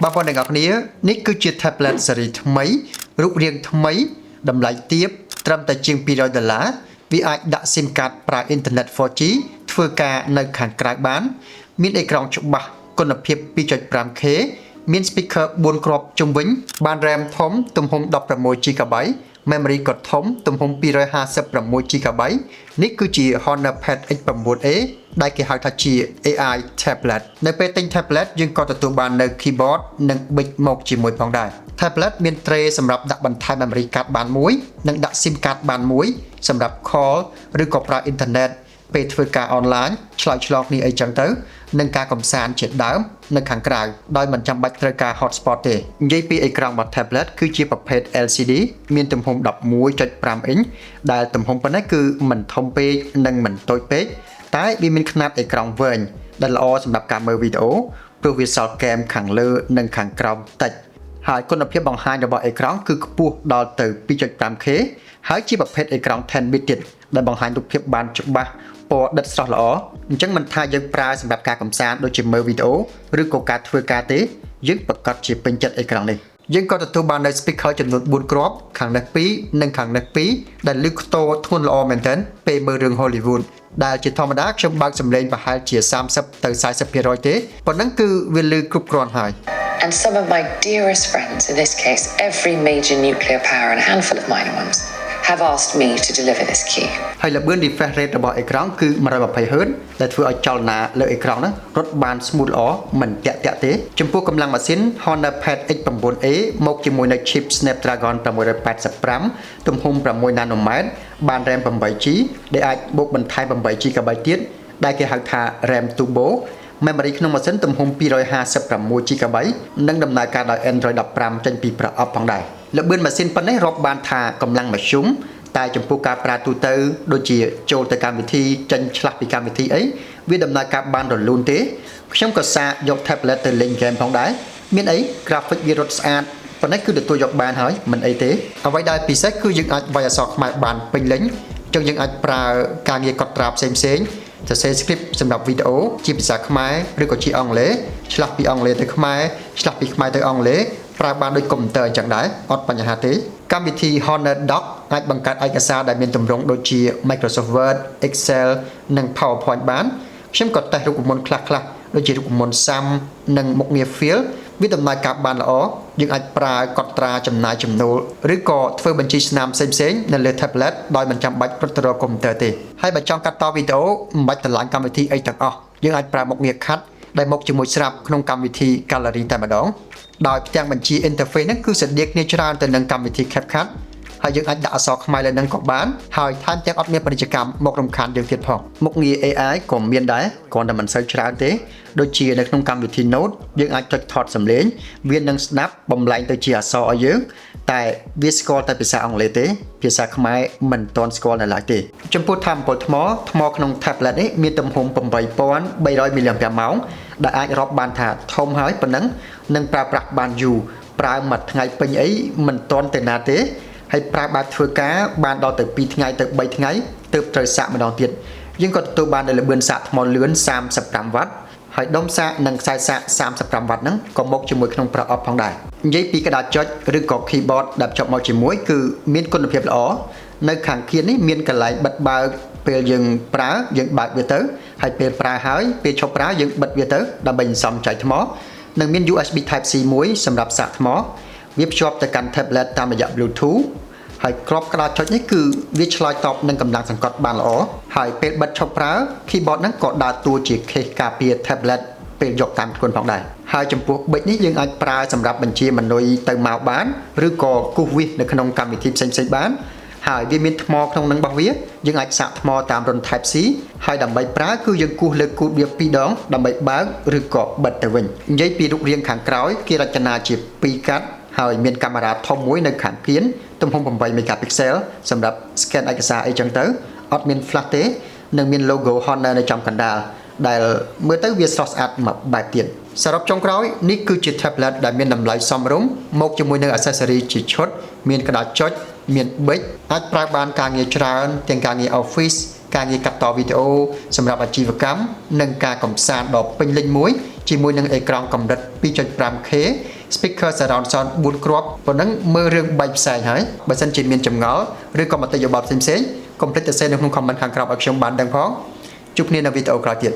បងប្អូនទាំងអស់គ្នានេះគឺជា tablet series ថ្មីរូបរាងថ្មីតម្លៃទាបត្រឹមតែជាង$200វាអាចដាក់ SIM card ប្រើអ៊ីនធឺណិត 4G ធ្វើការនៅខាងក្រៅបានមានអេក្រង់ច្បាស់គុណភាព 2.5K មាន speaker 4គ្រាប់ជុំវិញបាន RAM ធំទំហំ 16GB memory ក៏ធំទំហំ 256GB នេះគឺជា Honor Pad X9a ដែលគេហៅថាជា AI tablet នៅពេលទិញ tablet យើងក៏ទទួលបាននៅ keyboard និង bit មកជាមួយផងដែរ tablet មាន tray សម្រាប់ដាក់បន្ថែម memory card បានមួយនិងដាក់ SIM card បានមួយសម្រាប់ call ឬក៏ប្រើអ៊ីនធឺណិតពេលធ្វើការអនឡាញឆ្លើយឆ្លងគ្នាអីចឹងទៅនឹងការកំសាន្តជាដើមនៅខាងក្រៅដោយមិនចាំបាច់ត្រូវការ hotspot ទេនិយាយពីអេក្រង់របស់ tablet គឺជាប្រភេទ LCD មានទំហំ 11.5 អ៊ីនដែលទំហំប៉ុណ្ណេះគឺមិនធំពេកនិងមិនតូចពេកតែវាមានខ្នាតអេក្រង់វែងដែលល្អសម្រាប់ការមើលវីដេអូព្រោះវាសល់គែមខាងលើនិងខាងក្រោមតិចហើយគុណភាពបង្ហាញរបស់អេក្រង់គឺខ្ពស់ដល់ទៅ 2.5K ហើយជាប្រភេទអេក្រង់ 10 bit ទៀតដែលបង្ហាញរូបភាពបានច្បាស់ពណ៌ដិតស្រស់ល្អអញ្ចឹងមិនថាយើងប្រើសម្រាប់ការកម្សាន្តដូចជាមើលវីដេអូឬក៏ការធ្វើការទេយើងប្រកាសជាពេញចិត្តអេក្រង់នេះយើងក៏ទទួលបាននៅ speaker ចំនួន4គ្រាប់ខាងនេះ2និងខាងនេះ2ដែលឮខ្ទរធ្ងន់ល្អមែនទែនពេលមើលរឿង Hollywood ដែលជាធម្មតាខ្ញុំបើកសំឡេងប្រហែលជា 30 ទៅ 40% ទេប៉ុណ្ណឹងគឺវាឮគ្រប់គ្រាន់ហើយ And some of my dearest friends, in this case, every major nuclear power and a handful of minor ones, have asked me to deliver this key. ហើយល្បឿន refresh rate របស់អេក្រង់គឺ 120Hz ដែលធ្វើឲ្យចលនាលើអេក្រង់ហ្នឹងរត់បាន smooth ល្អមិនតាក់ទេចំពោះកម្លាំងម៉ាស៊ីន Honor Pad X9a មកជាមួយនៅ chip Snapdragon 685ទំហំ6 nanometer បាន RAM 8GB ដែលអាចបូកបន្ថែម 8GB ទៀតដែលគេហៅថា RAM Turbo memory ក្នុងម៉ាស៊ីនទំហំ 256GB និងដំណើរការដោយ Android 15ចេញពីប្រអប់ផងដែរល្បឿនម៉ាស៊ីនប៉ុណ្ណេះរាប់បានថាកម្លាំងមធ្យមតែចំពោះការប្រើទូទៅដូចជាចូលទៅកម្មវិធីចេញឆ្លាស់ពីកម្មវិធីអីវាដំណើរការបានរលូនទេខ្ញុំក៏សាកយក tablet ទៅលេង game ផងដែរមានអី graphic វារត់ស្អាតប៉ុណ្ណេះគឺទទួលយកបានហើយមិនអីទេអ្វីដែលពិសេសគឺយើងអាចវាយអក្សរខ្មែរបានពេញលេញចឹងយើងអាចប្រើការងារកត់ត្រាផ្សេងៗសរសេរ script សម្រាប់វីដេអូជាភាសាខ្មែរឬក៏ជាអង់គ្លេសឆ្លាស់ពីអង់គ្លេសទៅខ្មែរឆ្លាស់ពីខ្មែរទៅអង់គ្លេសប្រើបានដូចកុំព្យូទ័រអញ្ចឹងដែរអត់បញ្ហាទេកម្មវិធី Honor Doc អាចបង្កើតឯកសារដែលមានទម្រង់ដូចជា Microsoft Word, Excel និង PowerPoint បានខ្ញុំក៏តេស្តរូបមន្តខ្លះៗដូចជារូបមន្តសាំនិងមុខងារ Fill វាដំណើរការបានល្អយើងអាចប្រើកត់ត្រាចំណាយចំណូលឬក៏ធ្វើបញ្ជីស្នាមផ្សេងៗនៅលើ tablet ដោយមិនចាំបាច់រត់ទៅរកកុំព្យូទ័រទេហើយបើចង់កាត់តវីដេអូមិនបាច់តម្លើងកម្មវិធីអីទាំងអស់យើងអាចប្រើមុខងារ Cut ដែលមកជាមួយស្រាប់ក្នុងកម្មវិធី Gallery តែម្ដងដោយផ្ទាំងបញ្ជី interface ហ្នឹងគឺស្រដៀកគ្នាច្រើនទៅនឹងកម្មវិធី CapCut ហើយយើងអាចដាក់អក្សរខ្មែរលើនឹងក៏បានហើយថែមទាំងអត់មានពាណិជ្ជកម្មមករំខានយើងទៀតផងមុខងារ AI ក៏មានដែរគ្រាន់តែមិនសូវច្រើនទេដូចជានៅក្នុងកម្មវិធី Note យើងអាចចុចថតសំឡេងវានឹងស្ដាប់បំលែងទៅជាអក្សរឲ្យយើងតែវាស្គាល់តែភាសាអង់គ្លេសទេភាសាខ្មែរមិនទាន់ស្គាល់នៅឡើយទេចំពោះថាមពលថ្មក្នុង tablet នេះមានទំហំ 8300 mAh ដែលអាចរាប់បានថាធំហើយប៉ុណ្ណឹងនឹងប្រើប្រាស់បានយូរប្រើមួយថ្ងៃពេញអីមិនទាន់ទៅណាទេហើយប្រើបែបធ្វើការបានដល់ទៅ2ថ្ងៃទៅ3ថ្ងៃទើបត្រូវសាកម្ដងទៀតយើងក៏ទទួលបាននៅល្បឿនសាកថ្មលឿន 35W ហើយដុំសាកនិងខ្សែសាក 35W ហ្នឹងក៏មកជាមួយក្នុងប្រអប់ផងដែរនិយាយពីក្តារចុចឬក៏ keyboard ដែលភ្ជាប់មកជាមួយគឺមានគុណភាពល្អនៅខាងគៀននេះមានកន្លែងបិទបើកពេលយើងប្រើយើងបើកវាទៅហើយពេលប្រើហើយពេលឈប់ប្រើយើងបិទវាទៅដើម្បីសន្សំចែកថ្មនិងមាន USB Type C មួយសម្រាប់សាកថ្មវាភ្ជាប់ទៅកាន់ tablet តាមរយៈ Bluetooth ហើយក្របក្តារចុចនេះគឺវាឆ្លើយតបនឹងកម្លាំងសង្កត់បានល្អហើយពេលបិទឈប់ប្រើ keyboard ហ្នឹងក៏ដើរតួជា case ការពារ tablet ពេលយកតាមខ្លួនផងដែរហើយចំពោះប៊ិចនេះយើងអាចប្រើសម្រាប់បញ្ជាមនុយទៅមកបានឬក៏គូសវាសនៅក្នុងកម្មវិធីផ្សេងៗបានហើយវាមានថ្មក្នុងនឹងរបស់វាយើងអាចសាកថ្មតាមរុន Type C ហើយដើម្បីប្រើគឺយើងគូសលើគូតវា2ដងដើម្បីបើកឬក៏បិទទៅវិញនិយាយពីរូបរាងខាងក្រោយគេរចនាជា2កាត់ហើយមានកាមេរ៉ាធំមួយនៅខាងគៀនទំហំ8 megapixel សម្រាប់ scan ឯកសារអីចឹងទៅអត់មាន flash ទេនិងមាន logo Honor នៅចំកណ្ដាលដែលមើលទៅវាស្រស់ស្អាតមួយបែបទៀតសរុបចុងក្រោយនេះគឺជា tablet ដែលមានតម្លៃសមរម្យមកជាមួយនឹង accessory ជាឈុតមានក្តារចុចមានប៊ិចអាចប្រើបានការងារច្រើនទាំងការងារ Office ការងារកាត់តវីដេអូសម្រាប់អាជីវកម្មនិងការកម្សាន្តដ៏ពេញលេញមួយ ជាមួយនឹងអេក្រង់កម្រិត 2.5K speaker surround sound 4គ្រាប់ប៉ុណ្ណឹងមើលរឿងបែកផ្សែងហើយបើសិនជាមានចម្ងល់ឬក៏មតិយោបល់ផ្សេងៗកុំភ្លេចទៅសេនៅក្នុង comment ខាងក្រោមឲ្យខ្ញុំបានដឹងផងជួបគ្នានៅវីដេអូក្រោយទៀត